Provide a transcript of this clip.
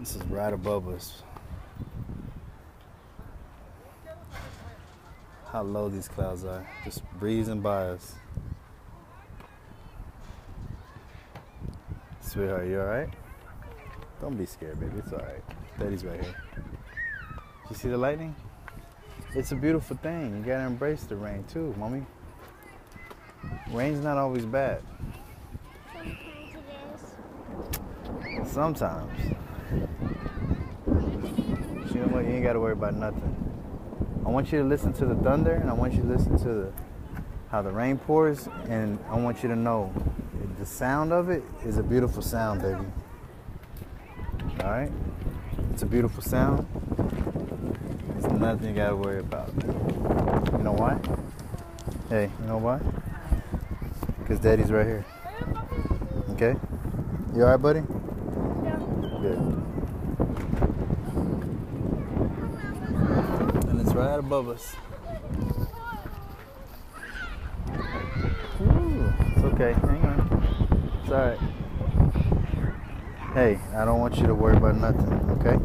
This is right above us. How low these clouds are. Just breezing by us. Sweetheart, you alright? Don't be scared, baby. It's alright. Daddy's right here. You see the lightning? It's a beautiful thing. You gotta embrace the rain too, mommy. Rain's not always bad. Sometimes it is. Sometimes. But you know what? You ain't gotta worry about nothing. I want you to listen to the thunder, and I want you to listen to how the rain pours, and I want you to know the sound of it is a beautiful sound, baby. All right? It's a beautiful sound. There's nothing you gotta worry about. You know why? Hey, you know why? Because Daddy's right here. Okay? You all right, buddy? Yeah. Good. And it's right above us. Ooh, it's okay. Hang on. It's all right. Hey, I don't want you to worry about nothing, okay?